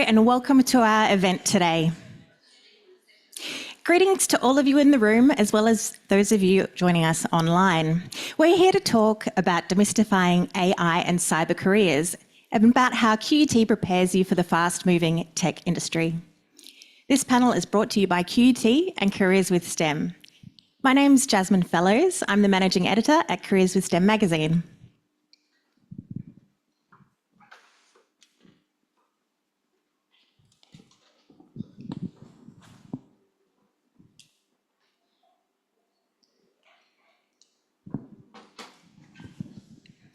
and welcome to our event today. Greetings to all of you in the room, as well as those of you joining us online. We're here to talk about demystifying AI and cyber careers, and about how QUT prepares you for the fast-moving tech industry. This panel is brought to you by QUT and Careers with STEM. My name's Jasmine Fellows. I'm the Managing Editor at Careers with STEM magazine.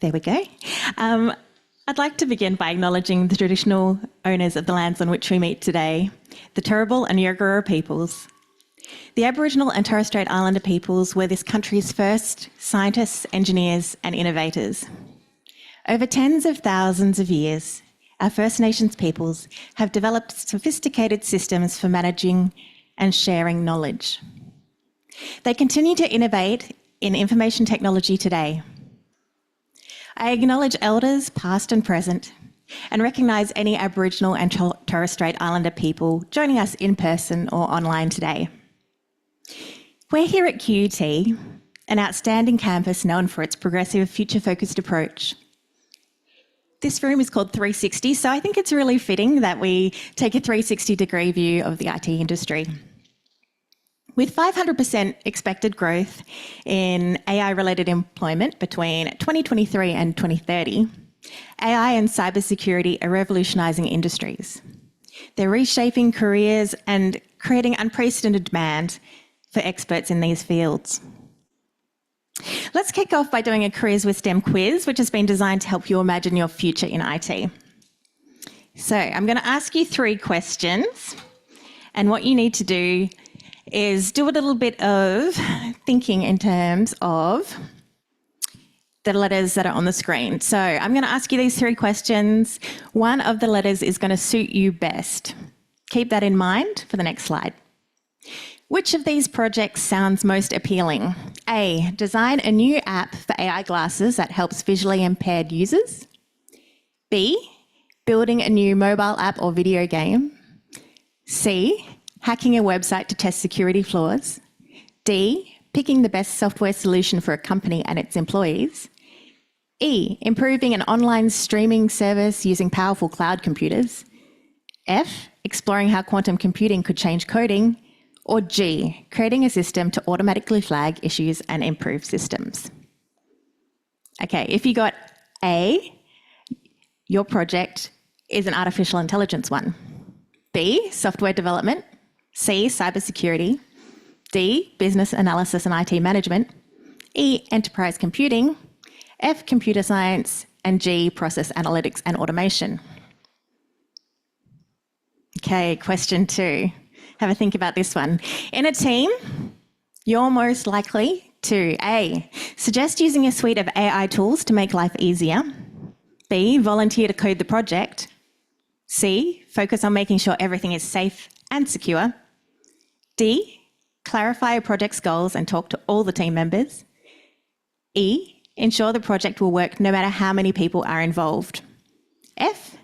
There we go. I'd like to begin by acknowledging the traditional owners of the lands on which we meet today, the Turrbal and Yugara peoples. The Aboriginal and Torres Strait Islander peoples were this country's first scientists, engineers and innovators. Over tens of thousands of years, our First Nations peoples have developed sophisticated systems for managing and sharing knowledge. They continue to innovate in information technology today. I acknowledge elders, past and present, and recognise any Aboriginal and Torres Strait Islander people joining us in person or online today. We're here at QUT, an outstanding campus known for its progressive, future-focused approach. This room is called 360, so I think it's really fitting that we take a 360-degree view of the IT industry. With 500% expected growth in AI-related employment between 2023 and 2030, AI and cybersecurity are revolutionising industries. They're reshaping careers and creating unprecedented demand for experts in these fields. Let's kick off by doing a Careers with STEM quiz, which has been designed to help you imagine your future in IT. So I'm going to ask you 3 questions, and what you need to do is do a little bit of thinking in terms of the letters that are on the screen. So I'm going to ask you these 3 questions. One of the letters is going to suit you best. Keep that in mind for the next slide. Which of these projects sounds most appealing? A, design a new app for AI glasses that helps visually impaired users. B, building a new mobile app or video game. C, hacking a website to test security flaws. D, picking the best software solution for a company and its employees. E, improving an online streaming service using powerful cloud computers. F, exploring how quantum computing could change coding. Or G, creating a system to automatically flag issues and improve systems. Okay, if you got A, your project is an artificial intelligence one. B, software development. C, cybersecurity. D, business analysis and IT management. E, enterprise computing. F, computer science. And G, process analytics and automation. Okay, question 2. Have a think about this one. In a team, you're most likely to A, suggest using a suite of AI tools to make life easier. B, volunteer to code the project. C, focus on making sure everything is safe and secure. D, clarify a project's goals and talk to all the team members. E, ensure the project will work no matter how many people are involved. F,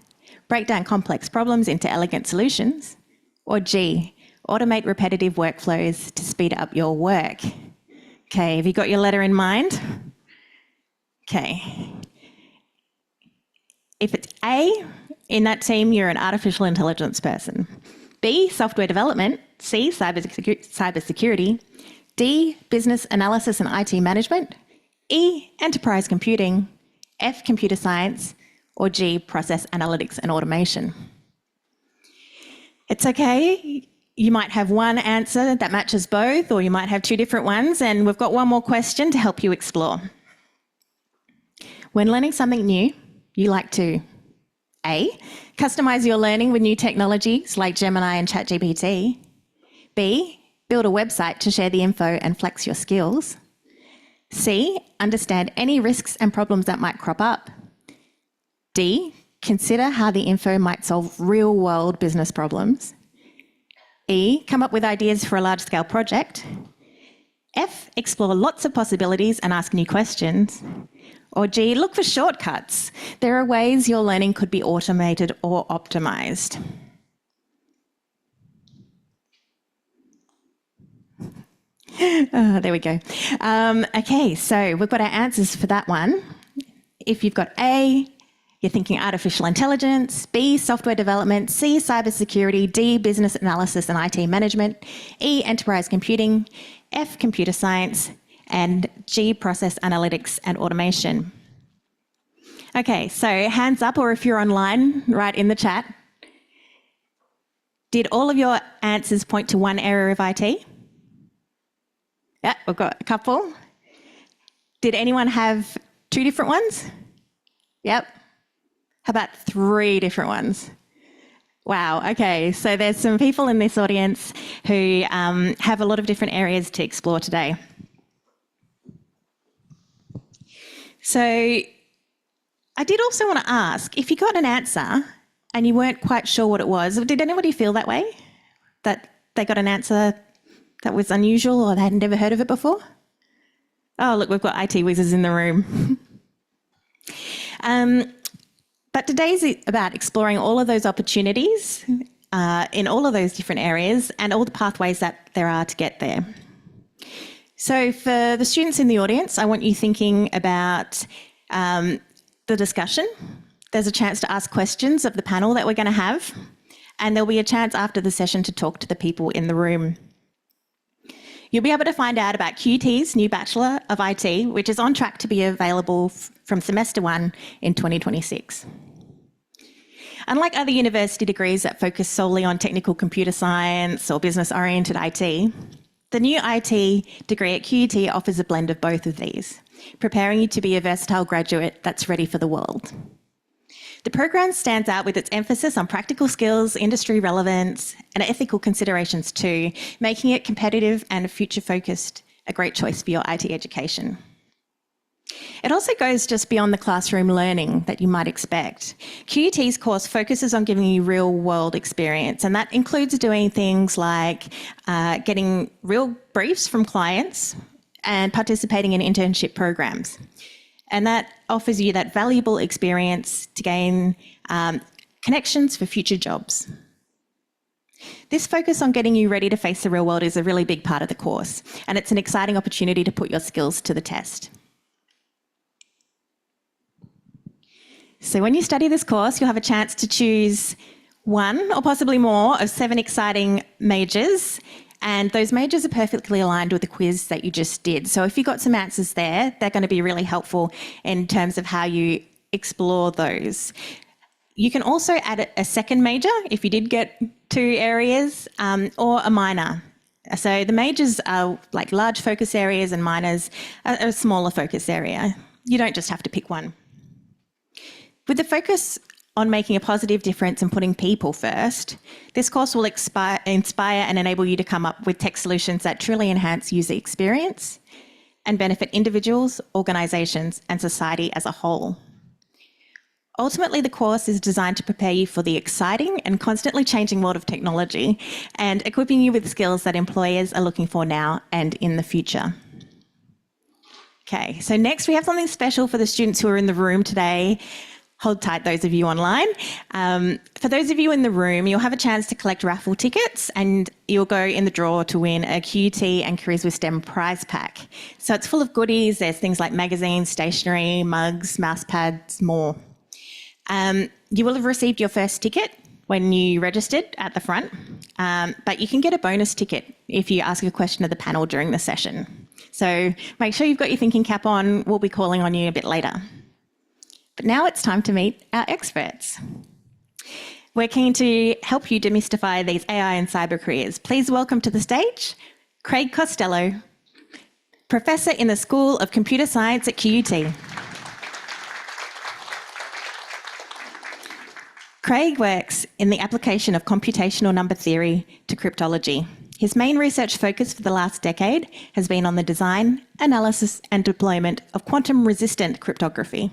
break down complex problems into elegant solutions. Or G, automate repetitive workflows to speed up your work. Okay, have you got your letter in mind? Okay. If it's A, in that team, you're an artificial intelligence person. B, software development. C, cybersecurity. D, business analysis and IT management. E, enterprise computing. F, computer science. Or G, process analytics and automation. It's okay. You might have one answer that matches both, or you might have 2 different ones, and we've got one more question to help you explore. When learning something new, you like to A, customise your learning with new technologies like Gemini and ChatGPT. B, build a website to share the info and flex your skills. C, understand any risks and problems that might crop up. D, consider how the info might solve real-world business problems. E, come up with ideas for a large-scale project. F, explore lots of possibilities and ask new questions. Or G, look for shortcuts. There are ways your learning could be automated or optimised. There we go. Okay, so we've got our answers for that one. If you've got A, you're thinking artificial intelligence, B, software development, C, cybersecurity, D, business analysis and IT management, E, enterprise computing, F, computer science, and G, process analytics and automation. Okay, so hands up, or if you're online, write in the chat. Did all of your answers point to one area of IT? Yeah, we've got a couple. Did anyone have 2 different ones? Yep. How about 3 different ones? Wow, okay, so there's some people in this audience who have a lot of different areas to explore today. So I did also want to ask, if you got an answer and you weren't quite sure what it was, did anybody feel that way? That they got an answer that was unusual or they hadn't ever heard of it before? Oh, look, we've got IT whizzes in the room. But today's about exploring all of those opportunities in all of those different areas and all the pathways that there are to get there. So for the students in the audience, I want you thinking about the discussion. There's a chance to ask questions of the panel that we're going to have, and there'll be a chance after the session to talk to the people in the room. You'll be able to find out about QUT's new Bachelor of IT, which is on track to be available from semester 1 in 2026. Unlike other university degrees that focus solely on technical computer science or business-oriented IT, the new IT degree at QUT offers a blend of both of these, preparing you to be a versatile graduate that's ready for the world. The program stands out with its emphasis on practical skills, industry relevance, and ethical considerations too, making it competitive and future-focused, a great choice for your IT education. It also goes just beyond the classroom learning that you might expect. QUT's course focuses on giving you real-world experience, and that includes doing things like getting real briefs from clients and participating in internship programs. And that offers you that valuable experience to gain connections for future jobs. This focus on getting you ready to face the real world is a really big part of the course, and it's an exciting opportunity to put your skills to the test. So when you study this course, you'll have a chance to choose 1 or possibly more of 7 exciting majors, and those majors are perfectly aligned with the quiz that you just did. So if you got some answers there, they're going to be really helpful in terms of how you explore those. You can also add a second major if you did get 2 areas, or a minor. So the majors are like large focus areas and minors are a smaller focus area. You don't just have to pick one. With the focus on making a positive difference and putting people first, this course will inspire and enable you to come up with tech solutions that truly enhance user experience and benefit individuals, organisations and society as a whole. Ultimately, the course is designed to prepare you for the exciting and constantly changing world of technology and equipping you with skills that employers are looking for now and in the future. Okay, so next we have something special for the students who are in the room today. Hold tight, those of you online. For those of you in the room, you'll have a chance to collect raffle tickets and you'll go in the draw to win a QT and Careers with STEM prize pack. So it's full of goodies. There's things like magazines, stationery, mugs, mouse pads, more. You will have received your first ticket when you registered at the front, but you can get a bonus ticket if you ask a question of the panel during the session. So make sure you've got your thinking cap on. We'll be calling on you a bit later. But now it's time to meet our experts. We're keen to help you demystify these AI and cyber careers. Please welcome to the stage, Craig Costello, Professor in the School of Computer Science at QUT. Craig works in the application of computational number theory to cryptology. His main research focus for the last decade has been on the design, analysis and deployment of quantum-resistant cryptography.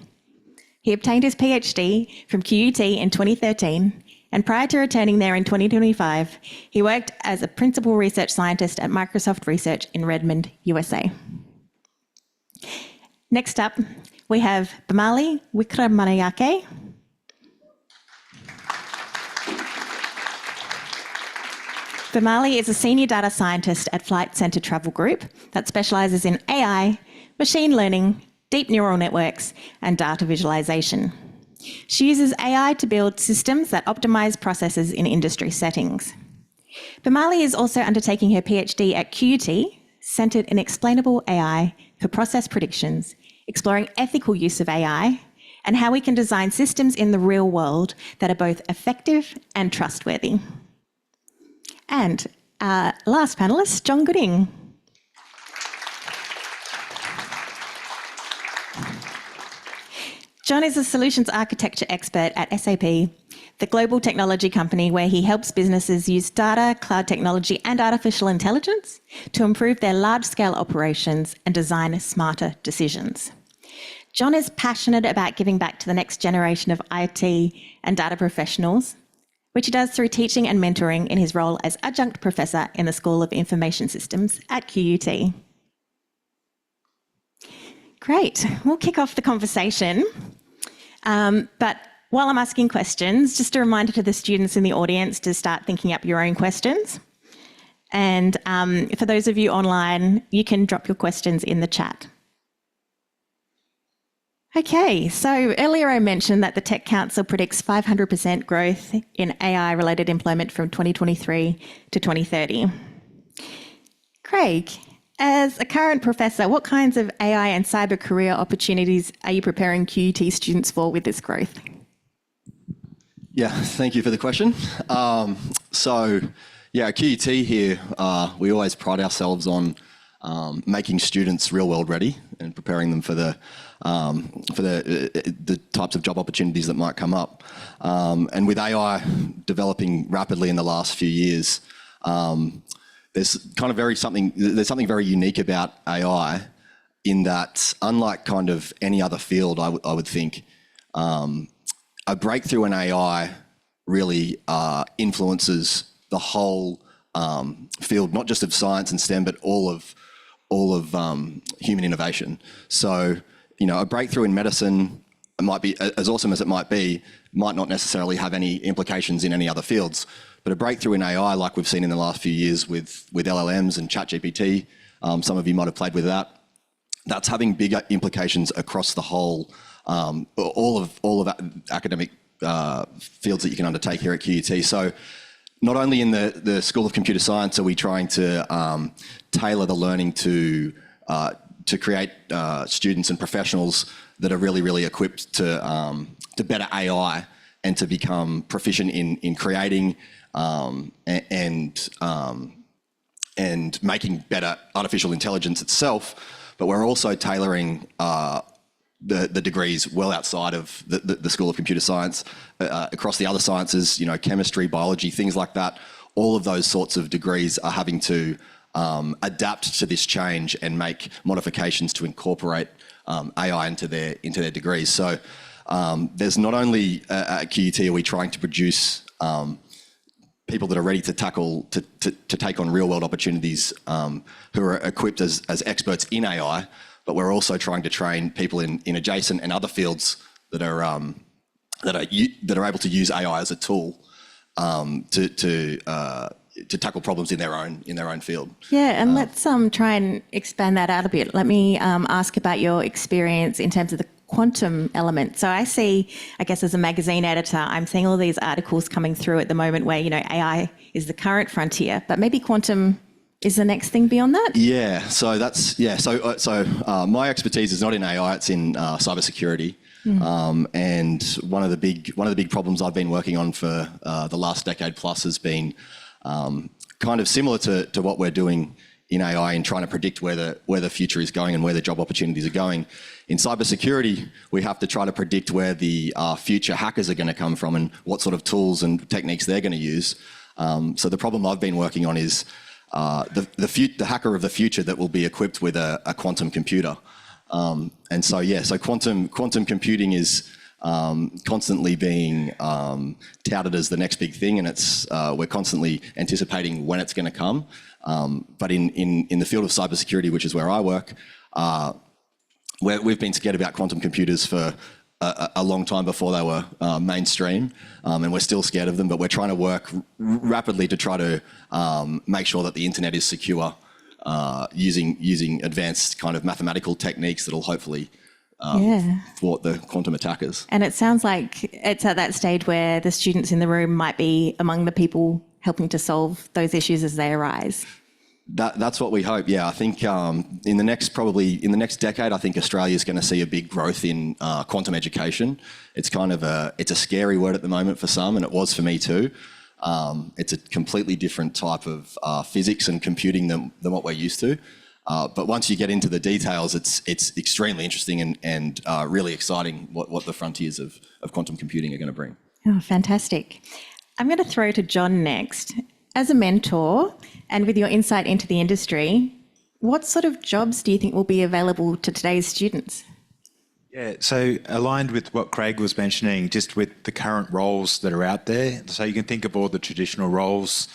He obtained his PhD from QUT in 2013, and prior to returning there in 2025, he worked as a principal research scientist at Microsoft Research in Redmond, USA. Next up, we have Bemali Wickramanayake. Bemali is a senior data scientist at Flight Centre Travel Group that specialises in AI, machine learning, deep neural networks, and data visualisation. She uses AI to build systems that optimise processes in industry settings. Bemali is also undertaking her PhD at QUT, centred in explainable AI for process predictions, exploring ethical use of AI and how we can design systems in the real world that are both effective and trustworthy. And our last panellist, John Gooding. John is a solutions architecture expert at SAP, the global technology company where he helps businesses use data, cloud technology and artificial intelligence to improve their large-scale operations and design smarter decisions. John is passionate about giving back to the next generation of IT and data professionals, which he does through teaching and mentoring in his role as adjunct professor in the School of Information Systems at QUT. Great, we'll kick off the conversation. But while I'm asking questions, just a reminder to the students in the audience to start thinking up your own questions. And for those of you online, you can drop your questions in the chat. Okay, so earlier I mentioned that the Tech Council predicts 500% growth in AI-related employment from 2023 to 2030. Craig, as a current professor, what kinds of AI and cyber career opportunities are you preparing QUT students for with this growth? Yeah, thank you for the question. At QUT here, we always pride ourselves on making students real-world ready and preparing them for the types of job opportunities that might come up. And with AI developing rapidly in the last few years, there's something very unique about AI in that, unlike kind of any other field, I would think, a breakthrough in AI really influences the whole field, not just of science and STEM, but all of human innovation. So, you know, a breakthrough in medicine might be as awesome as it might be, might not necessarily have any implications in any other fields. But a breakthrough in AI, like we've seen in the last few years with LLMs and ChatGPT, some of you might have played with that. That's having bigger implications across the whole, all of academic fields that you can undertake here at QUT. So, not only in the School of Computer Science are we trying to tailor the learning to create students and professionals that are really equipped to better AI and to become proficient in creating and making better artificial intelligence itself, but we're also tailoring the degrees well outside of the School of Computer Science, across the other sciences, you know, chemistry, biology, things like that. All of those sorts of degrees are having to adapt to this change and make modifications to incorporate AI into their degrees. So there's not only at QUT are we trying to produce people that are ready to take on real world opportunities, who are equipped as experts in AI, but we're also trying to train people in adjacent and other fields that are able to use AI as a tool to tackle problems in their own field. Yeah, and let's try and expand that out a bit. Let me ask about your experience in terms of the quantum element. So I see, I guess as a magazine editor, I'm seeing all these articles coming through at the moment where, you know, AI is the current frontier, but maybe quantum is the next thing beyond that? Yeah, so my expertise is not in AI, it's in cybersecurity. And one of the big problems I've been working on for the last decade plus has been kind of similar to what we're doing in AI in trying to predict where the future is going and where the job opportunities are going. In cybersecurity, we have to try to predict where the future hackers are going to come from and what sort of tools and techniques they're going to use. So the problem I've been working on is the hacker of the future that will be equipped with a quantum computer. And so quantum computing is constantly being touted as the next big thing, and we're constantly anticipating when it's going to come. But in the field of cybersecurity, which is where I work, we've been scared about quantum computers for a long time before they were mainstream, and we're still scared of them, but we're trying to work rapidly to try to make sure that the internet is secure using advanced kind of mathematical techniques that'll hopefully thwart the quantum attackers. And it sounds like it's at that stage where the students in the room might be among the people helping to solve those issues as they arise. That's what we hope. Yeah, I think in the next decade, I think Australia is going to see a big growth in quantum education. It's kind of it's a scary word at the moment for some, and it was for me too. It's a completely different type of physics and computing than what we're used to. But once you get into the details, it's extremely interesting and really exciting what the frontiers of quantum computing are going to bring. Oh, fantastic. I'm going to throw to John next. As a mentor and with your insight into the industry, what sort of jobs do you think will be available to today's students? Yeah, so aligned with what Craig was mentioning, just with the current roles that are out there. So you can think of all the traditional roles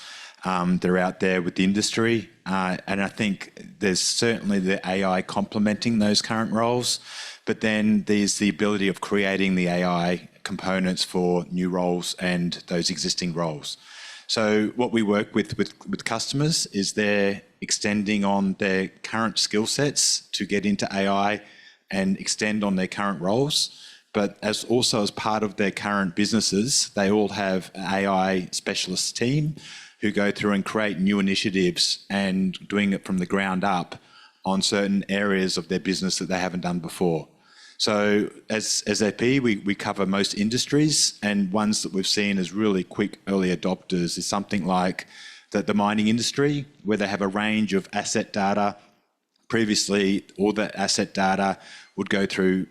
that are out there with the industry. And I think there's certainly the AI complementing those current roles, but then there's the ability of creating the AI components for new roles and those existing roles. So what we work with customers is they're extending on their current skill sets to get into AI and extend on their current roles. But as part of their current businesses, they all have an AI specialist team who go through and create new initiatives and doing it from the ground up on certain areas of their business that they haven't done before. So as AP, we cover most industries, and ones that we've seen as really quick early adopters is something like the mining industry, where they have a range of asset data. Previously, all that asset data would go through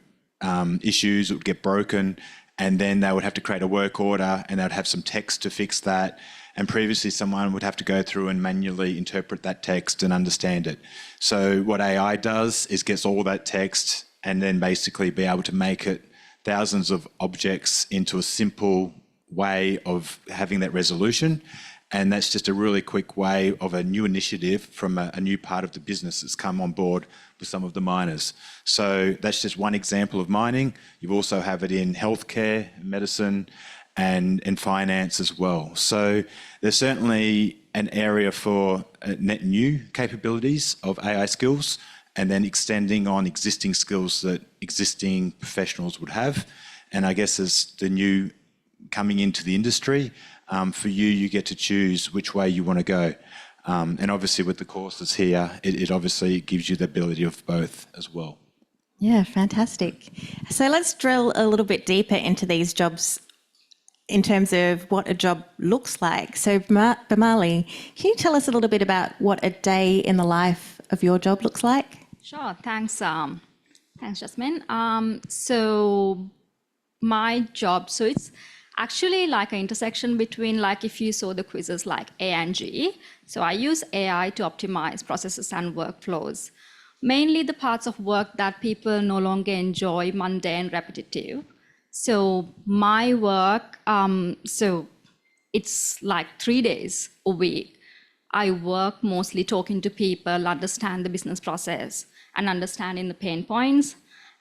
issues, it would get broken, and then they would have to create a work order and they'd have some text to fix that. And previously someone would have to go through and manually interpret that text and understand it. So what AI does is gets all that text and then basically be able to make it thousands of objects into a simple way of having that resolution. And that's just a really quick way of a new initiative from a new part of the business that's come on board with some of the miners. So that's just one example of mining. You also have it in healthcare, medicine, and finance as well. So there's certainly an area for net new capabilities of AI skills, and then extending on existing skills that existing professionals would have. And I guess as the new coming into the industry, for you get to choose which way you want to go. And obviously with the courses here, it obviously gives you the ability of both as well. Yeah, fantastic. So let's drill a little bit deeper into these jobs in terms of what a job looks like. So Bemali, can you tell us a little bit about what a day in the life of your job looks like? Sure, thanks Jasmine. So my job, so it's actually like an intersection between, like if you saw the quizzes like A and G. So I use AI to optimize processes and workflows, mainly the parts of work that people no longer enjoy, mundane, repetitive. So my work, so it's like 3 days a week. I work mostly talking to people, understand the business process and understanding the pain points.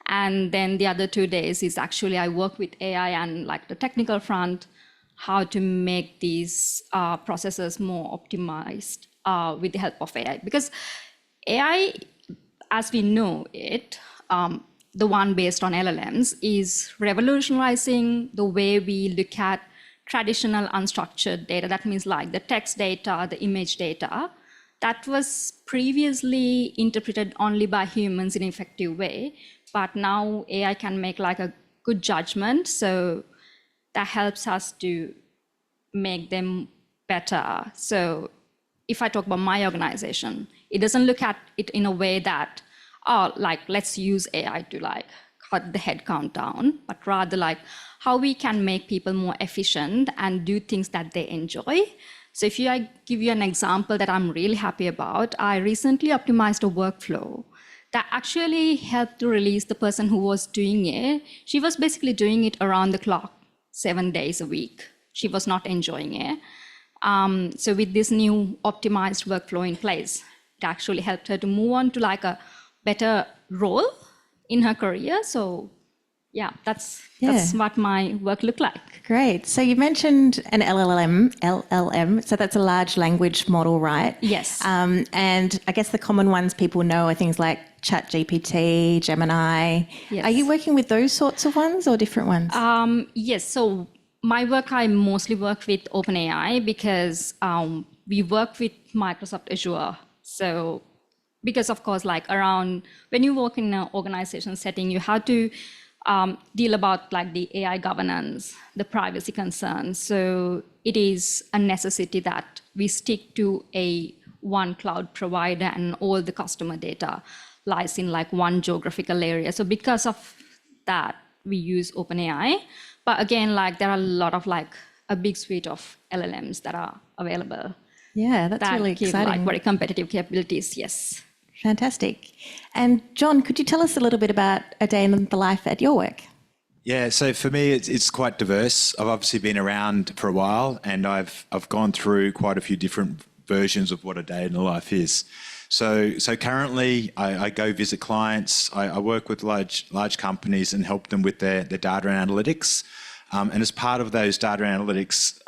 And then the other 2 days is actually I work with AI and like the technical front, how to make these processes more optimized with the help of AI. Because AI, as we know it, the one based on LLMs, is revolutionizing the way we look at traditional unstructured data. That means like the text data, the image data, that was previously interpreted only by humans in an effective way. But now AI can make like a good judgment. So that helps us to make them better. So if I talk about my organization, it doesn't look at it in a way that, oh, like let's use AI to like cut the headcount down, but rather like how we can make people more efficient and do things that they enjoy. So if I give you an example that I'm really happy about, I recently optimized a workflow that actually helped to release the person who was doing it. She was basically doing it around the clock, 7 days a week. She was not enjoying it. So with this new optimized workflow in place, it actually helped her to move on to like a better role in her career. So yeah, that's Yeah. what my work looked like. Great. So you mentioned an LLM. So that's a large language model, right? Yes. And I guess the common ones people know are things like ChatGPT, Gemini. Yes. Are you working with those sorts of ones or different ones? Yes. So my work, I mostly work with OpenAI because we work with Microsoft Azure. So because of course, like around when you work in an organization setting, you have to deal about like the AI governance, the privacy concerns. So it is a necessity that we stick to a one cloud provider and all the customer data lies in like one geographical area. So because of that, we use OpenAI. But again, like there are a lot of like a big suite of LLMs that are available. Yeah, that's that really give exciting. like very competitive capabilities, yes. Fantastic. And John, could you tell us a little bit about a day in the life at your work? Yeah, so for me, it's quite diverse. I've obviously been around for a while, and I've gone through quite a few different versions of what a day in the life is. So currently, I go visit clients. I work with large companies and help them with their data analytics. And as part of those data analytics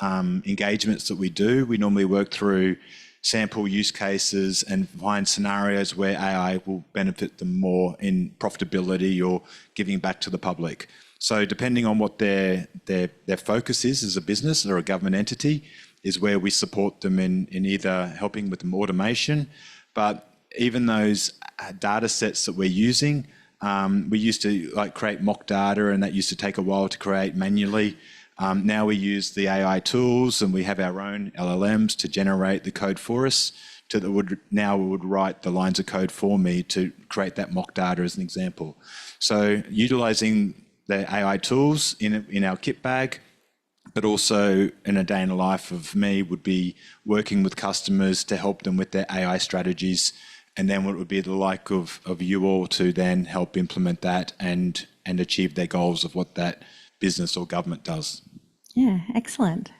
engagements that we do, we normally work through sample use cases and find scenarios where AI will benefit them more in profitability or giving back to the public. So depending on what their focus is as a business or a government entity is where we support them in either helping with automation, but even those data sets that we're using, we used to like create mock data and that used to take a while to create manually. Now we use the AI tools and we have our own LLMs to generate the code for us. Now we would write the lines of code for me to create that mock data as an example. So utilising the AI tools in our kit bag, but also in a day in the life of me would be working with customers to help them with their AI strategies. And then what would be the like of you all to then help implement that and achieve their goals of what that business or government does. Yeah, excellent.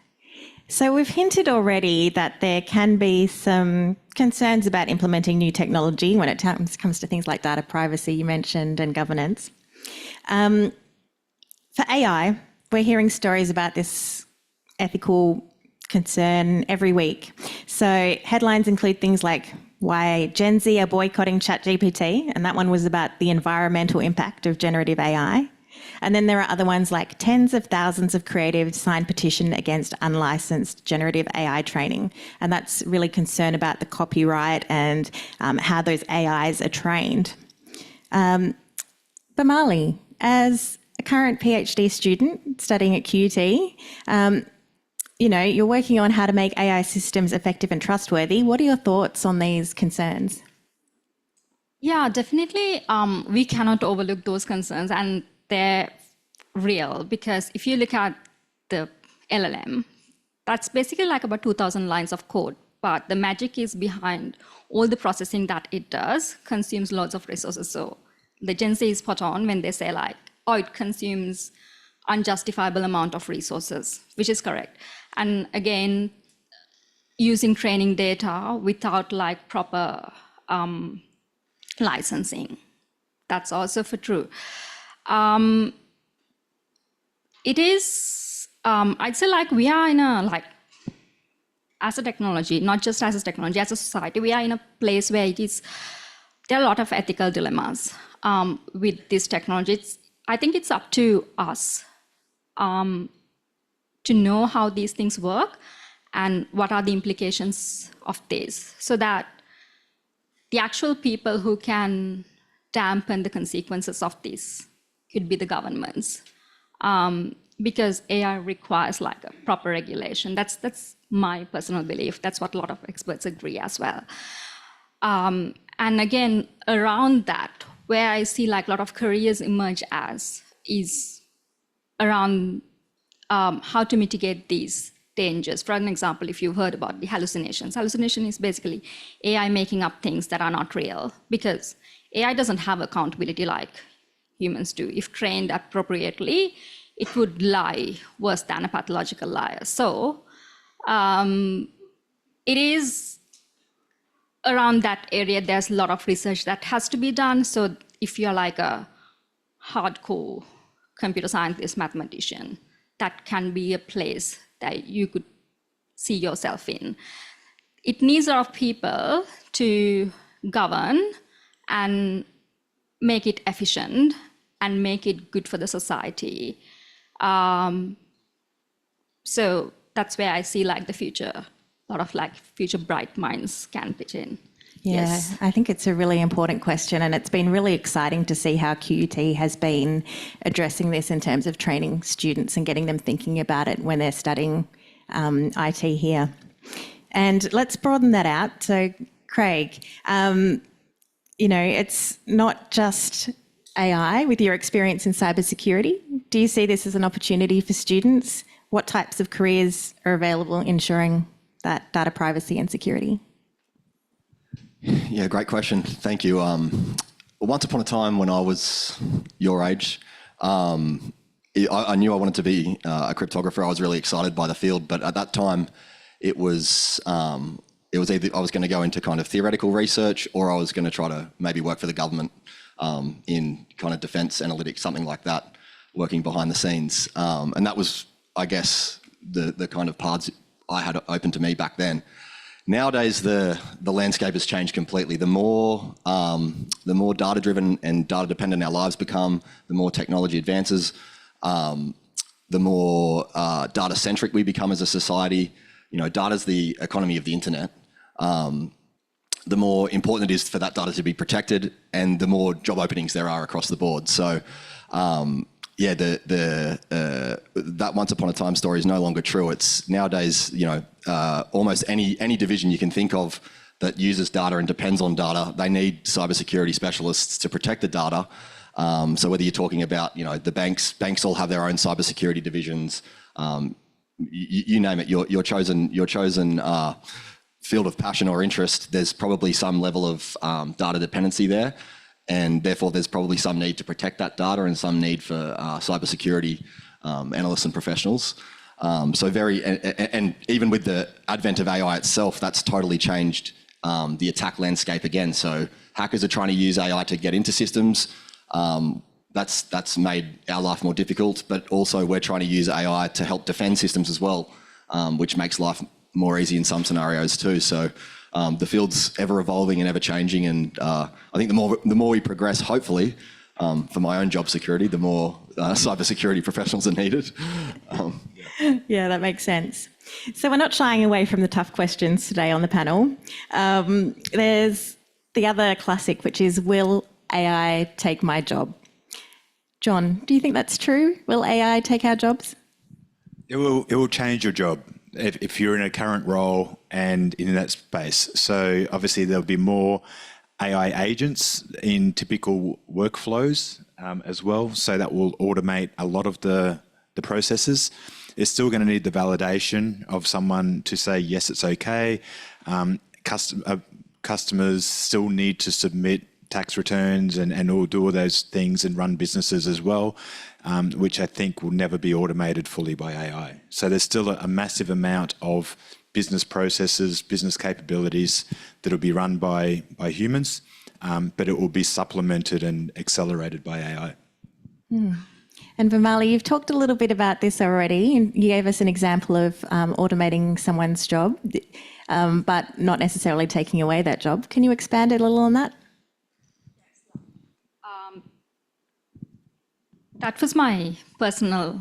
So we've hinted already that there can be some concerns about implementing new technology when it comes to things like data privacy, you mentioned, and governance. For AI, we're hearing stories about this ethical concern every week. So headlines include things like why Gen Z are boycotting ChatGPT, and that one was about the environmental impact of generative AI. And then there are other ones like tens of thousands of creatives signed petition against unlicensed generative AI training. And that's really concern about the copyright and how those AIs are trained. Bemali, as a current PhD student studying at QUT, you're working on how to make AI systems effective and trustworthy. What are your thoughts on these concerns? Yeah, definitely. We cannot overlook those concerns, and they're real because if you look at the LLM, that's basically like about 2,000 lines of code. But the magic is behind all the processing that it does consumes lots of resources. So the Gen Z is spot on when they say like, oh, it consumes unjustifiable amount of resources, which is correct. And again, using training data without like proper licensing, that's also for true. It is, I'd say like we are in a like, as a technology, not just as a technology, as a society, we are in a place where there are a lot of ethical dilemmas with this technology. I think it's up to us to know how these things work and what are the implications of this, so that the actual people who can dampen the consequences of this could be the governments. Because AI requires like a proper regulation. That's my personal belief. That's what a lot of experts agree as well. And again, around that, where I see like a lot of careers emerge is around how to mitigate these dangers. For an example, if you've heard about the hallucinations. Hallucination is basically AI making up things that are not real, because AI doesn't have accountability like humans do. If trained appropriately, it would lie worse than a pathological liar. So it is around that area, there's a lot of research that has to be done. So if you're like a hardcore computer scientist, mathematician. That can be a place that you could see yourself in. It needs a lot of people to govern and make it efficient and make it good for the society. So that's where I see like the future, a lot of like future bright minds can pitch in. Yeah, Yes. I think it's a really important question, and it's been really exciting to see how QUT has been addressing this in terms of training students and getting them thinking about it when they're studying IT here. And let's broaden that out. So, Craig, it's not just AI with your experience in cybersecurity. Do you see this as an opportunity for students? What types of careers are available ensuring that data privacy and security? Yeah, great question. Thank you. Once upon a time when I was your age, I knew I wanted to be a cryptographer. I was really excited by the field, but at that time it was either I was going to go into kind of theoretical research, or I was going to try to maybe work for the government in kind of defence analytics, something like that, working behind the scenes. And that was, I guess, the kind of paths I had open to me back then. Nowadays, the landscape has changed completely. The more data-driven and data-dependent our lives become, the more technology advances, the more data-centric we become as a society. Data's the economy of the internet. The more important it is for that data to be protected, and the more job openings there are across the board. So, that once upon a time story is no longer true. It's nowadays, almost any division you can think of that uses data and depends on data, they need cybersecurity specialists to protect the data. So whether you're talking about, the banks all have their own cybersecurity divisions. You name it. Your chosen field of passion or interest. There's probably some level of data dependency there. And therefore, there's probably some need to protect that data and some need for cybersecurity analysts and professionals. And even with the advent of AI itself, that's totally changed the attack landscape again. So hackers are trying to use AI to get into systems. That's made our life more difficult, but also we're trying to use AI to help defend systems as well, which makes life more easy in some scenarios too. So the field's ever evolving and ever changing, and I think the more we progress, hopefully, for my own job security, the more cybersecurity professionals are needed. Yeah, that makes sense. So we're not shying away from the tough questions today on the panel. There's the other classic, which is, will AI take my job? John, do you think that's true? Will AI take our jobs? It will change your job if you're in a current role and in that space. So obviously there'll be more AI agents in typical workflows as well. So that will automate a lot of the processes. It's still going to need the validation of someone to say, yes, it's okay. Customers still need to submit tax returns and all do all those things and run businesses as well, which I think will never be automated fully by AI. So there's still a massive amount of business processes, business capabilities that will be run by humans, but it will be supplemented and accelerated by AI. And Bemali, you've talked a little bit about this already, and you gave us an example of automating someone's job, but not necessarily taking away that job. Can you expand a little on that? That was my personal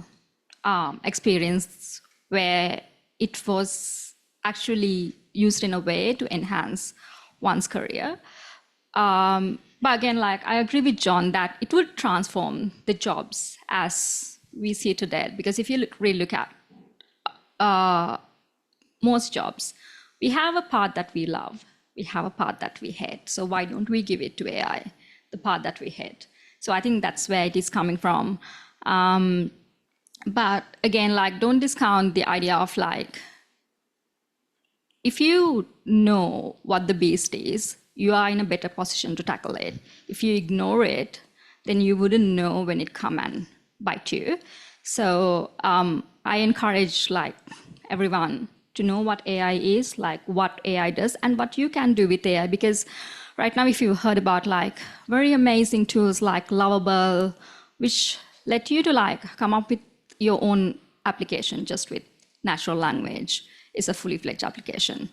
experience where it was actually used in a way to enhance one's career. But again, I agree with John that it would transform the jobs as we see today. Because if you really look at most jobs, we have a part that we love, we have a part that we hate. So why don't we give it to AI, the part that we hate? So I think that's where it is coming from. But again, don't discount the idea of if you know what the beast is, you are in a better position to tackle it. If you ignore it, then you wouldn't know when it come and bite you. So I encourage everyone to know what AI is, what AI does, and what you can do with AI. Because right now, if you've heard about very amazing tools like Lovable, which let you to like come up with your own application just with natural language. It's a fully fledged application.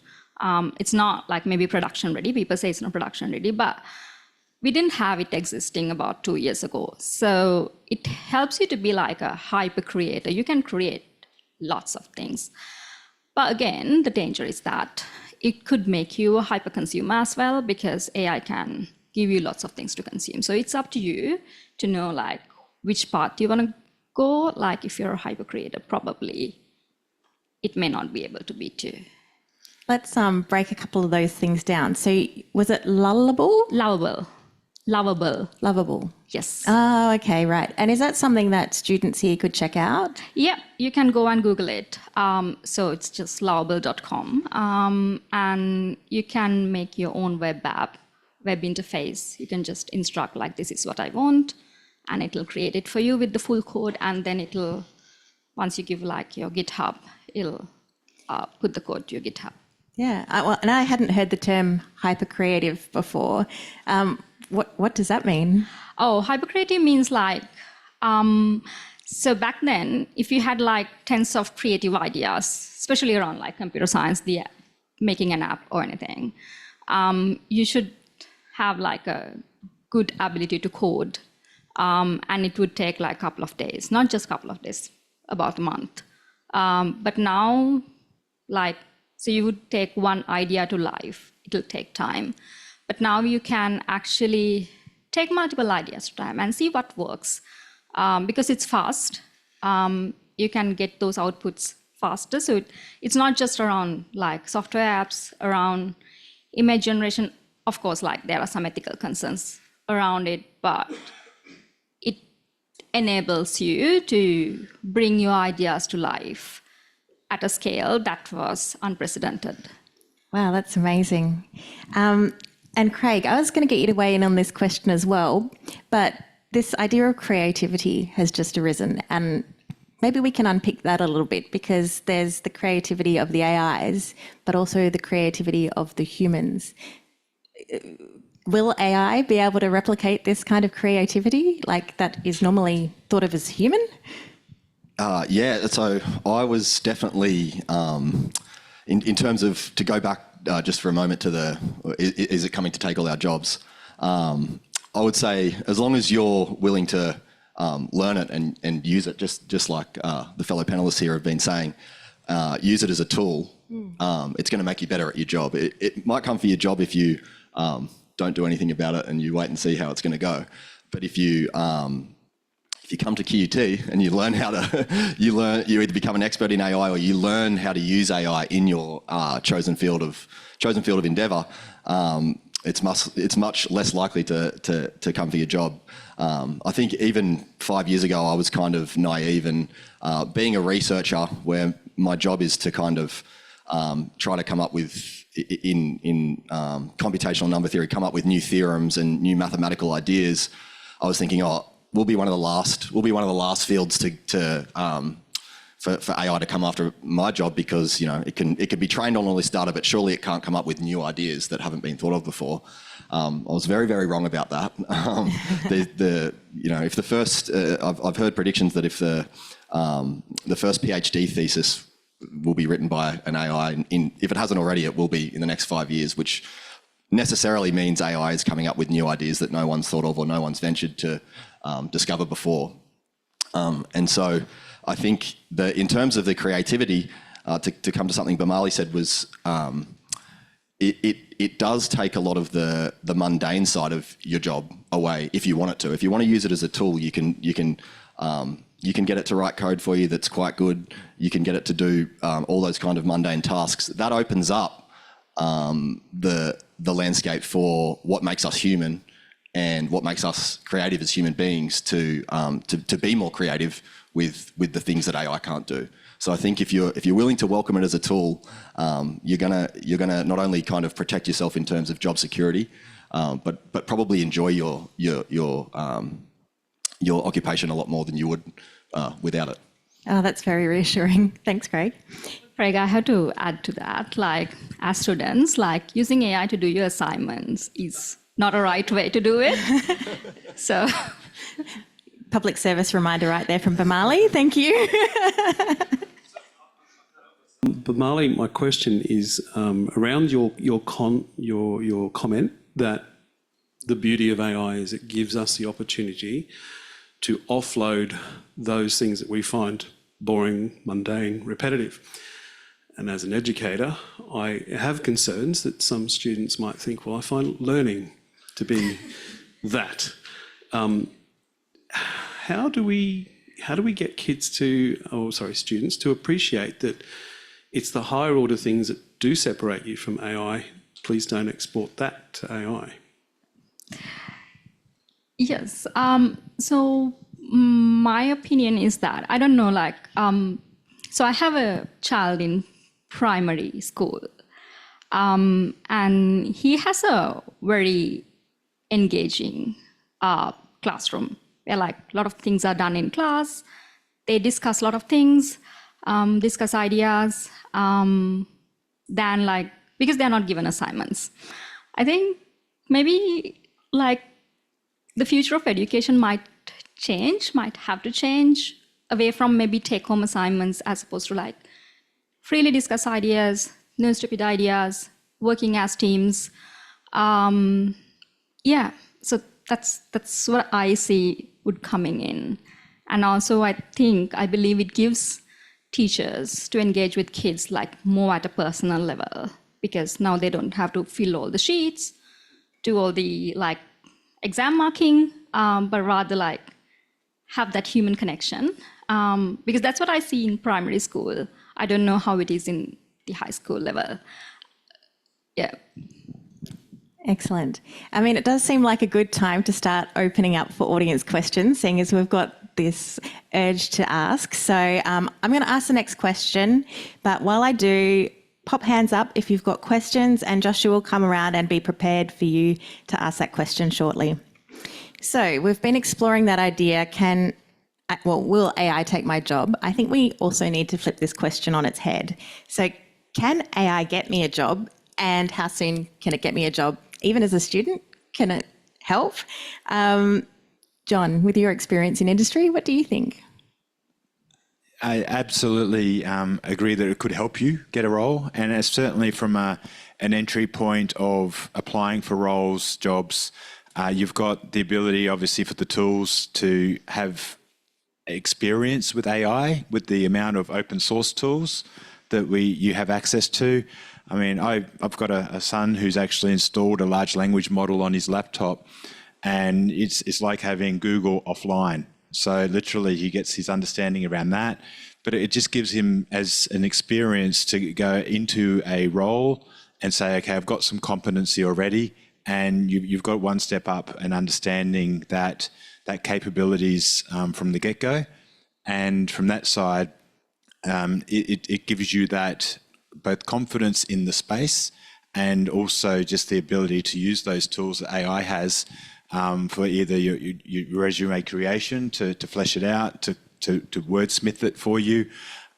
It's not like maybe production ready. People say it's not production ready, but we didn't have it existing about 2 years ago. So it helps you to be like a hyper creator. You can create lots of things. But again, the danger is that it could make you a hyper consumer as well, because AI can give you lots of things to consume. So it's up to you to know like which path you want to go. Like if you're a hyper creator, probably it may not be able to beat you. Let's break a couple of those things down. So was it lovable? Lovable. Yes. Oh, okay, right. And is that something that students here could check out? Yeah, you can go and Google it. So it's just lovable.com. And you can make your own web app, web interface. You can just instruct like, this is what I want, and it'll create it for you with the full code. And then it'll, once you give like your GitHub, it'll put the code to your GitHub. Yeah, and I hadn't heard the term hyper creative before. What does that mean? Oh, hypercreative means like, so back then, if you had like tens of creative ideas, especially around like computer science, making an app or anything, you should have like a good ability to code. And it would take like a couple of days, not just a couple of days, about a month. But now, like, so you would take one idea to life, it'll take time. But now you can actually take multiple ideas to time and see what works. Because it's fast, you can get those outputs faster. So it's not just around like software apps, around image generation. Of course, like there are some ethical concerns around it, but it enables you to bring your ideas to life at a scale that was unprecedented. Wow, that's amazing. And Craig, I was going to get you to weigh in on this question as well, but this idea of creativity has just arisen, and maybe we can unpick that a little bit, because there's the creativity of the AIs, but also the creativity of the humans. Will AI be able to replicate this kind of creativity, like that is normally thought of as human? Yeah, so I was definitely, in terms of, to go back just for a moment to is it coming to take all our jobs? I would say as long as you're willing to learn it and use it, just like the fellow panellists here have been saying, use it as a tool. It's going to make you better at your job. It might come for your job if you don't do anything about it and you wait and see how it's going to go. But if you come to QUT and you learn how to, you either become an expert in AI or you learn how to use AI in your chosen field of endeavour, it's much less likely to come for your job. I think even 5 years ago I was kind of naive, and being a researcher where my job is to kind of try to come up with, in computational number theory, come up with new theorems and new mathematical ideas. I was thinking, we'll be one of the last fields for AI to come after my job, because it can be trained on all this data, but surely it can't come up with new ideas that haven't been thought of before. I was very, very wrong about that. If the first, I've heard predictions that if the first PhD thesis will be written by an AI, if it hasn't already, it will be in the next 5 years, which necessarily means AI is coming up with new ideas that no one's thought of or no one's ventured to discover before. And so I think that in terms of the creativity, to come to something Bemali said, was it does take a lot of the mundane side of your job away if you want it to. If you want to use it as a tool, you can get it to write code for you that's quite good. You can get it to do all those kind of mundane tasks. That opens up the landscape for what makes us human and what makes us creative as human beings to be more creative with the things that AI can't do. So I think if you're willing to welcome it as a tool, you're gonna not only kind of protect yourself in terms of job security, but probably enjoy your occupation a lot more than you would without it. Oh, that's very reassuring. Thanks, Craig. Craig, I have to add to that, like as students, like using AI to do your assignments is not a right way to do it. So public service reminder right there from Bemali. Thank you. Bemali, my question is around your comment that the beauty of AI is it gives us the opportunity to offload those things that we find boring, mundane, repetitive. And as an educator, I have concerns that some students might think, well, I find learning to be that. How do we get students to appreciate that it's the higher order things that do separate you from AI? Please don't export that to AI. Yes. So my opinion is that I don't know. So I have a child in primary school, and he has a very engaging classroom where a lot of things are done in class. They discuss a lot of things, discuss ideas. Because they're not given assignments. I think maybe the future of education might have to change away from maybe take-home assignments as opposed to freely discuss ideas, no stupid ideas, working as teams. So that's what I see would coming in. And also I believe it gives teachers to engage with kids more at a personal level, because now they don't have to fill all the sheets, do all the exam marking, but rather have that human connection, because that's what I see in primary school. I don't know how it is in the high school level. Yeah. Excellent. I mean, it does seem like a good time to start opening up for audience questions, seeing as we've got this urge to ask. So I'm going to ask the next question, but while I do, pop hands up if you've got questions, and Joshua will come around and be prepared for you to ask that question shortly. So we've been exploring that idea, will AI take my job? I think we also need to flip this question on its head. So can AI get me a job, and how soon can it get me a job? Even as a student, can it help? John, with your experience in industry, what do you think? I absolutely agree that it could help you get a role, and it's certainly from an entry point of applying for roles, jobs, you've got the ability, obviously, for the tools to have experience with AI, with the amount of open source tools that you have access to. I mean, I've got a son who's actually installed a large language model on his laptop, and it's like having Google offline. So literally he gets his understanding around that, but it just gives him as an experience to go into a role and say, okay, I've got some competency already, and you've got one step up and understanding that capabilities from the get-go. And from that side, it gives you that both confidence in the space and also just the ability to use those tools that AI has for either your resume creation to flesh it out, to wordsmith it for you.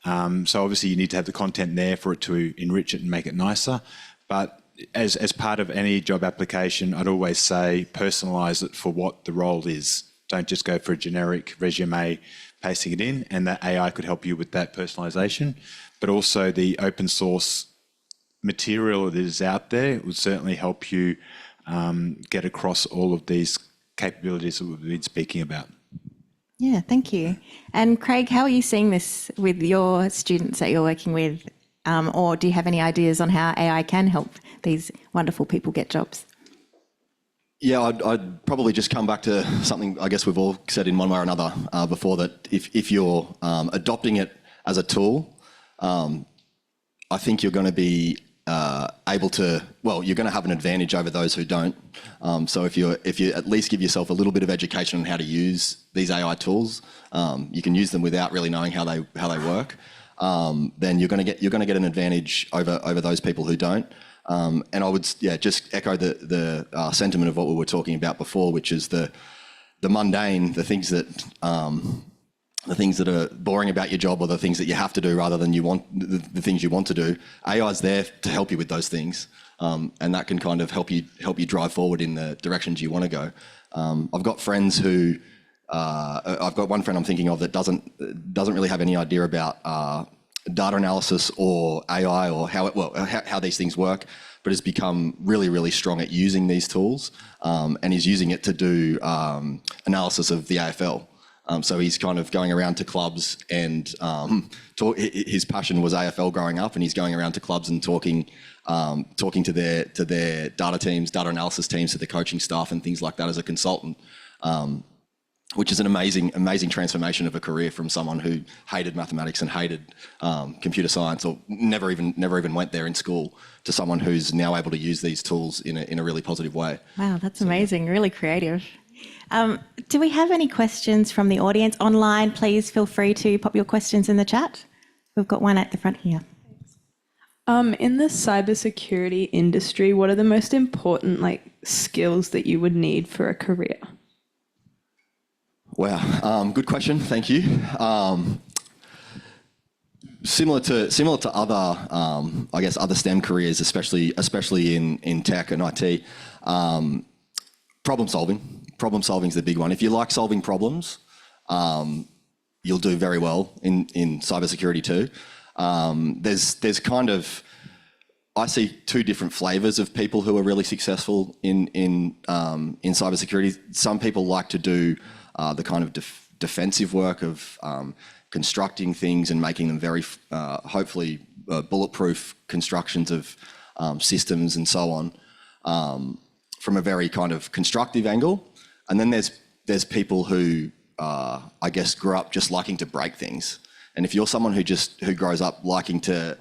So obviously you need to have the content there for it to enrich it and make it nicer. But as part of any job application, I'd always say personalise it for what the role is. Don't just go for a generic resume, pasting it in, and that AI could help you with that personalisation. But also the open source material that is out there would certainly help you get across all of these capabilities that we've been speaking about. Yeah, thank you. And Craig, how are you seeing this with your students that you're working with? Or do you have any ideas on how AI can help these wonderful people get jobs? Yeah, I'd probably just come back to something I guess we've all said in one way or another before, that if you're adopting it as a tool, I think you're going to be able to, you're going to have an advantage over those who don't. So if you at least give yourself a little bit of education on how to use these AI tools, you can use them without really knowing how they work. Then you're going to get an advantage over those people who don't. And I would just echo the sentiment of what we were talking about before, which is the mundane, the things that are boring about your job, or the things that you have to do rather than the things you want to do. AI is there to help you with those things, and that can kind of help you drive forward in the directions you want to go. I've got friends who I've got one friend I'm thinking of that doesn't really have any idea about data analysis or AI or how these things work, but has become really, really strong at using these tools, and is using it to do analysis of the AFL. So he's kind of going around to clubs and his passion was AFL growing up, and he's going around to clubs and talking to their data teams, data analysis teams, to the coaching staff and things like that as a consultant, which is an amazing transformation of a career from someone who hated mathematics and hated computer science, or never even went there in school, to someone who's now able to use these tools in a really positive way. Wow, that's amazing, really creative. Do we have any questions from the audience online? Please feel free to pop your questions in the chat. We've got one at the front here. In the cybersecurity industry, what are the most important skills that you would need for a career? Wow, good question. Thank you. Similar to other, other STEM careers, especially in tech and IT, problem solving. Problem solving is the big one. If you like solving problems, you'll do very well in cybersecurity too. There's kind of, I see two different flavors of people who are really successful in cybersecurity. Some people like to do the kind of defensive work of constructing things and making them very, hopefully, bulletproof constructions of systems and so on, from a very kind of constructive angle. And then there's people who, grew up just liking to break things. And if you're someone who grows up liking to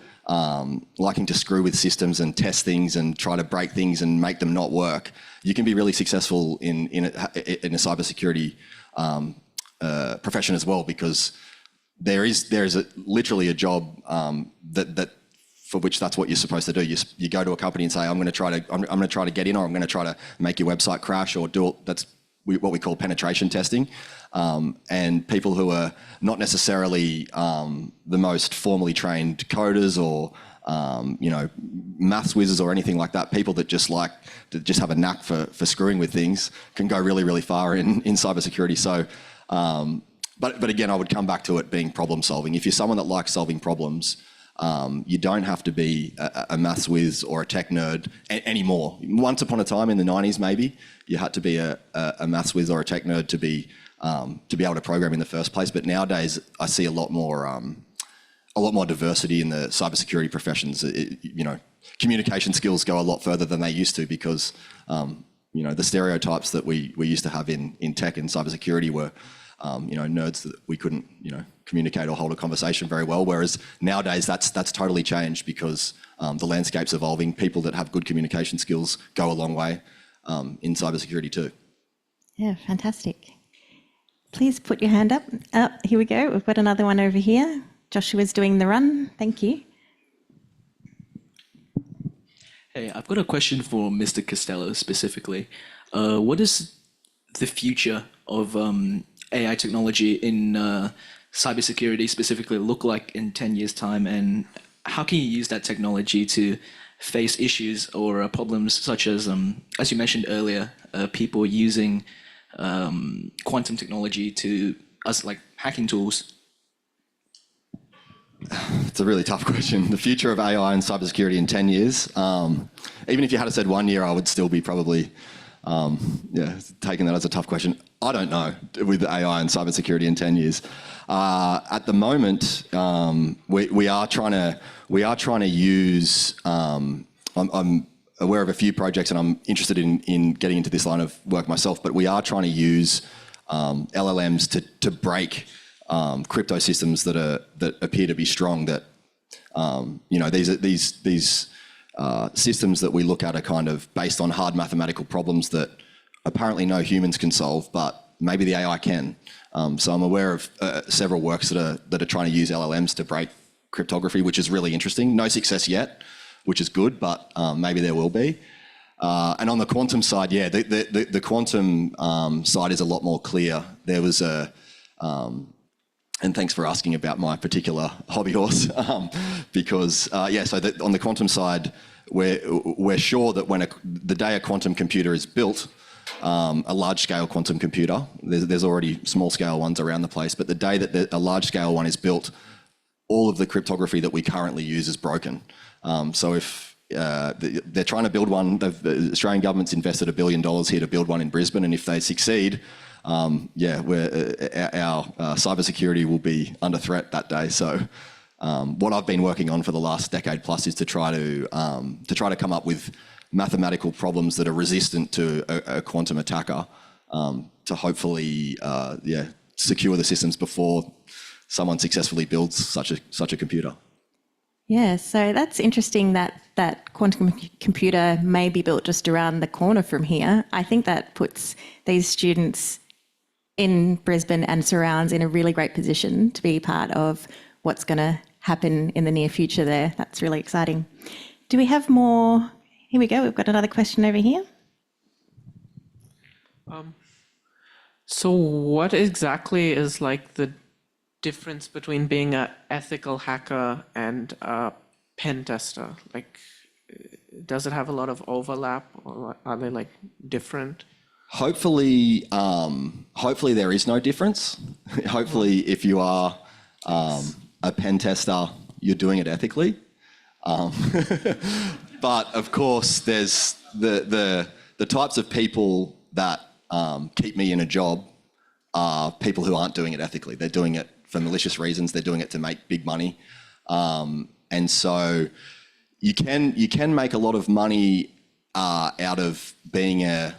screw with systems and test things and try to break things and make them not work, you can be really successful in a cybersecurity profession as well, because there is literally a job that for which that's what you're supposed to do. You go to a company and say, I'm going to try to get in, or I'm going to try to make your website crash, or do it. That's what we call penetration testing. And people who are not necessarily the most formally trained coders or maths whizzes or anything like that, people that just have a knack for screwing with things, can go really, really far in cybersecurity. So, but again, I would come back to it being problem solving. If you're someone that likes solving problems, you don't have to be a maths whiz or a tech nerd anymore. Once upon a time in the 90s, maybe you had to be a maths whiz or a tech nerd to be able to program in the first place. But nowadays, I see a lot more diversity in the cybersecurity professions. Communication skills go a lot further than they used to, because the stereotypes that we used to have in tech and cybersecurity were nerds that we couldn't communicate or hold a conversation very well. Whereas nowadays that's totally changed, because the landscape's evolving. People that have good communication skills go a long way in cybersecurity too. Yeah, fantastic. Please put your hand up. Here we go. We've got another one over here. Joshua's doing the run. Thank you. Hey, I've got a question for Mr. Costello specifically. What is the future of AI technology in cybersecurity specifically look like in 10 years' time, and how can you use that technology to face issues or problems such as you mentioned earlier, people using quantum technology as hacking tools? It's a really tough question. The future of AI and cybersecurity in 10 years. Even if you had said 1 year, I would still be probably taking that as a tough question. I don't know with AI and cybersecurity in 10 years. At the moment, we are trying to use. I'm aware of a few projects, and I'm interested in getting into this line of work myself. But we are trying to use LLMs to break crypto systems that appear to be strong. That these systems that we look at are kind of based on hard mathematical problems that apparently no humans can solve, but maybe the AI can. So I'm aware of several works that are trying to use LLMs to break cryptography, which is really interesting. No success yet, which is good, but maybe there will be. And on the quantum side, the quantum side is a lot more clear. There was and thanks for asking about my particular hobby horse, because on the quantum side, we're sure that the day a quantum computer is built, a large-scale quantum computer. There's already small-scale ones around the place, but the day that a large-scale one is built, all of the cryptography that we currently use is broken. So if they're trying to build one, the Australian government's invested $1 billion here to build one in Brisbane, and if they succeed, our cybersecurity will be under threat that day. So what I've been working on for the last decade plus is to try to come up with mathematical problems that are resistant to a quantum attacker, to hopefully secure the systems before someone successfully builds such a computer. Yeah, so that's interesting that quantum computer may be built just around the corner from here. I think that puts these students in Brisbane and surrounds in a really great position to be part of what's going to happen in the near future there. That's really exciting. Do we have more? Here we go. We've got another question over here. So what exactly is like the difference between being an ethical hacker and a pen tester? Like, does it have a lot of overlap, or are they like different? Hopefully there is no difference. Hopefully, if you are a pen tester, you're doing it ethically. But of course, there's the types of people that keep me in a job are people who aren't doing it ethically. They're doing it for malicious reasons. They're doing it to make big money, and so you can make a lot of money out of being an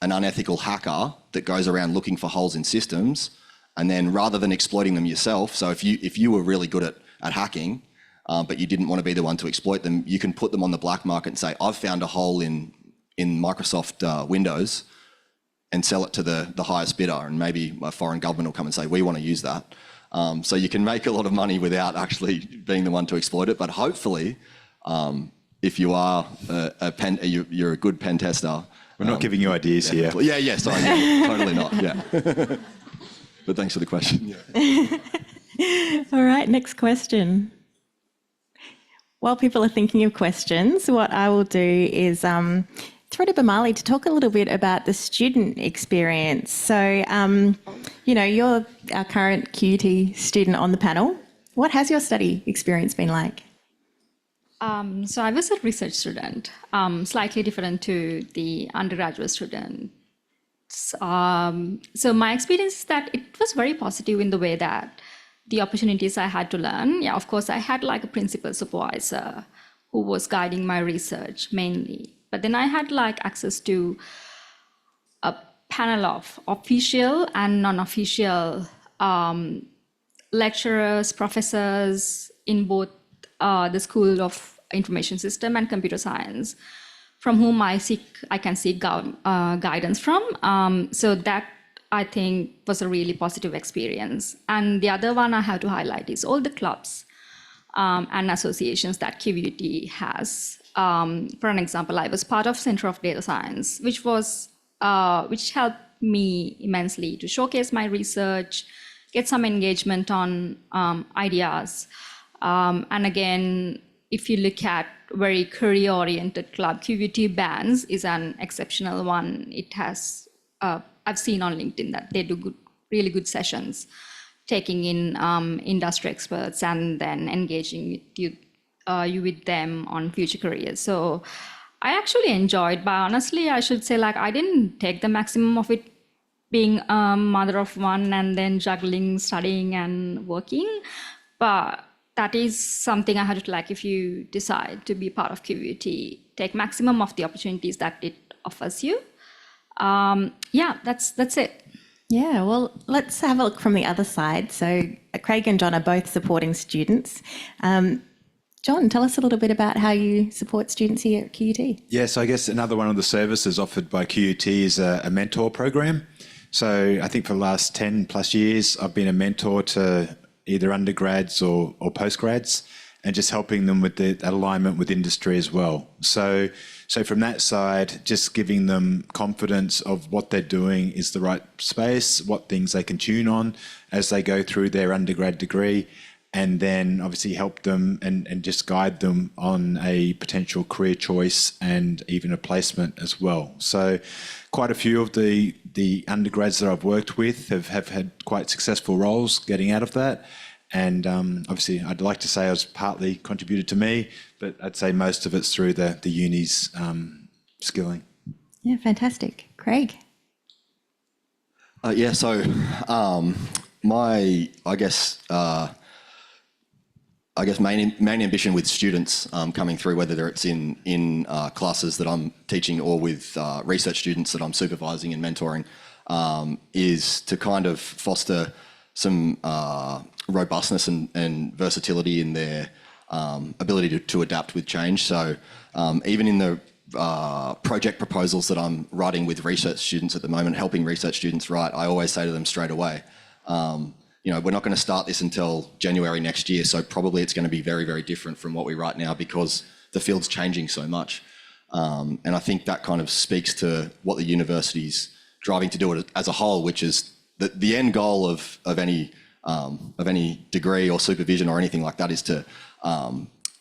unethical hacker that goes around looking for holes in systems, and then rather than exploiting them yourself. So if you were really good at hacking, but you didn't want to be the one to exploit them, you can put them on the black market and say, I've found a hole in Microsoft Windows, and sell it to the highest bidder, and maybe a foreign government will come and say, we want to use that. So you can make a lot of money without actually being the one to exploit it. But hopefully, if you are you're a good pen tester. We're not giving you ideas here. Yeah, sorry, totally not, yeah. But thanks for the question. Yeah. All right, next question. While people are thinking of questions, what I will do is throw to Bemali to talk a little bit about the student experience. So, you're our current QUT student on the panel. What has your study experience been like? So I was a research student, slightly different to the undergraduate students. So my experience is that it was very positive in the way that the opportunities I had to learn. Yeah, of course, I had like a principal supervisor who was guiding my research mainly. But then I had like access to a panel of official and non-official lecturers, professors in both the School of Information System and Computer Science, from whom I can seek guidance from. So that, I think, was a really positive experience. And the other one I have to highlight is all the clubs and associations that QUT has. For an example, I was part of Center of Data Science, which helped me immensely to showcase my research, get some engagement on ideas. And again, if you look at very career-oriented club, QUT Bands is an exceptional one. It has, I've seen on LinkedIn that they do really good sessions, taking in industry experts and then engaging with you with them on future careers. So I actually enjoyed, but honestly, I should say, like, I didn't take the maximum of it, being a mother of one and then juggling, studying and working. But that is something I had to, like, if you decide to be part of QUT, take maximum of the opportunities that it offers you. That's it. Yeah, well, let's have a look from the other side. So Craig and John are both supporting students. John, tell us a little bit about how you support students here at QUT. Yes, I guess another one of the services offered by QUT is a mentor program. So I think for the last 10 plus years, I've been a mentor to either undergrads or postgrads, and just helping them with that alignment with industry as well. So from that side, just giving them confidence of what they're doing is the right space, what things they can tune on as they go through their undergrad degree, and then obviously help them and just guide them on a potential career choice and even a placement as well. So quite a few of the undergrads that I've worked with have had quite successful roles getting out of that. And obviously I'd like to say I was partly contributed to me, but I'd say most of it's through the uni's skilling. Yeah, fantastic. Craig? So my, I guess main ambition with students coming through, whether it's in classes that I'm teaching or with research students that I'm supervising and mentoring, is to kind of foster some robustness and versatility in their ability to adapt with change. So even in the project proposals that I'm writing with research students at the moment, helping research students write, I always say to them straight away, we're not going to start this until January next year, so probably it's going to be very, very different from what we write now because the field's changing so much. And I think that kind of speaks to what the university's driving to do it as a whole, which is the end goal of any degree or supervision or anything like that is to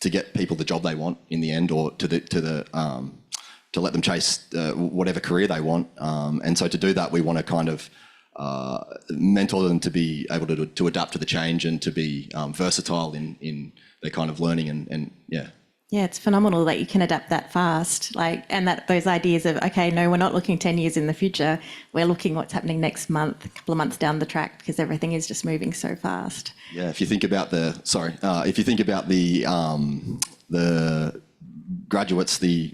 get people the job they want in the end, or to let them chase whatever career they want. And so to do that, we want to kind of mentor them to be able to adapt to the change and to be versatile in their kind of learning and yeah. Yeah, it's phenomenal that you can adapt that fast, and that those ideas of, okay, no, we're not looking 10 years in the future, we're looking what's happening next month, a couple of months down the track, because everything is just moving so fast. Yeah, if you think about the graduates, the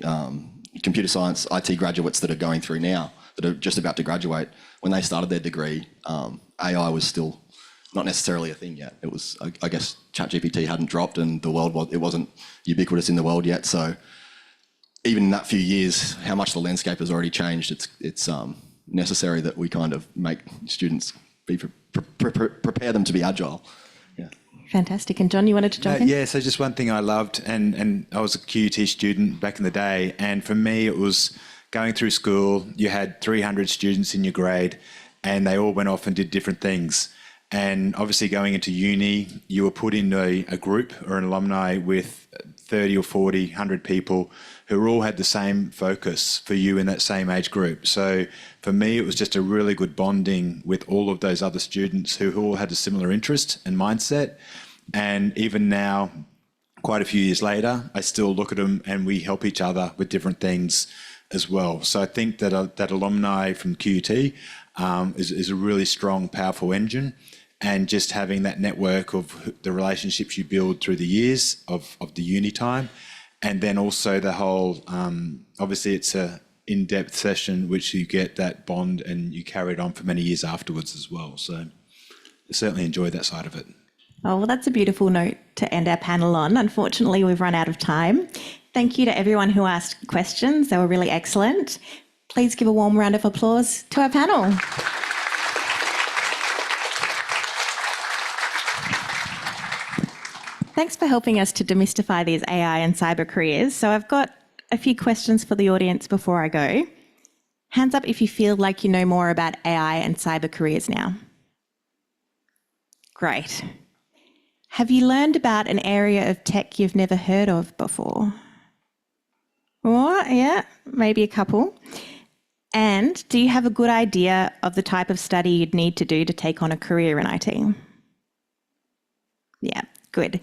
computer science, IT graduates that are going through now, that are just about to graduate, when they started their degree, AI was still not necessarily a thing yet. It was, I guess, ChatGPT hadn't dropped and it wasn't ubiquitous in the world yet. So even in that few years, how much the landscape has already changed, it's necessary that we kind of make students prepare them to be agile. Yeah. Fantastic. And John, you wanted to jump in? Yeah, so just one thing I loved, and I was a QUT student back in the day, and for me it was going through school, you had 300 students in your grade, and they all went off and did different things. And obviously going into uni, you were put in a group or an alumni with 30 or 40, 100 people who all had the same focus for you in that same age group. So for me, it was just a really good bonding with all of those other students who all had a similar interest and mindset. And even now, quite a few years later, I still look at them and we help each other with different things as well. So I think that that alumni from QUT is a really strong, powerful engine. And just having that network of the relationships you build through the years of the uni time, and then also the whole, obviously it's a in-depth session which you get that bond and you carry it on for many years afterwards as well. So I certainly enjoy that side of it. Oh, well, that's a beautiful note to end our panel on. Unfortunately, we've run out of time. Thank you to everyone who asked questions. They were really excellent. Please give a warm round of applause to our panel. Thanks for helping us to demystify these AI and cyber careers. So I've got a few questions for the audience before I go. Hands up if you feel like you know more about AI and cyber careers now. Great. Have you learned about an area of tech you've never heard of before? What? Yeah, maybe a couple. And do you have a good idea of the type of study you'd need to do to take on a career in IT? Yeah. Good.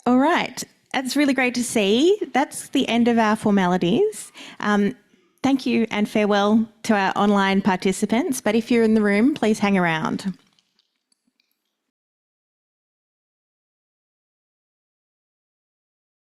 All right. That's really great to see. That's the end of our formalities. Thank you and farewell to our online participants. But if you're in the room, please hang around.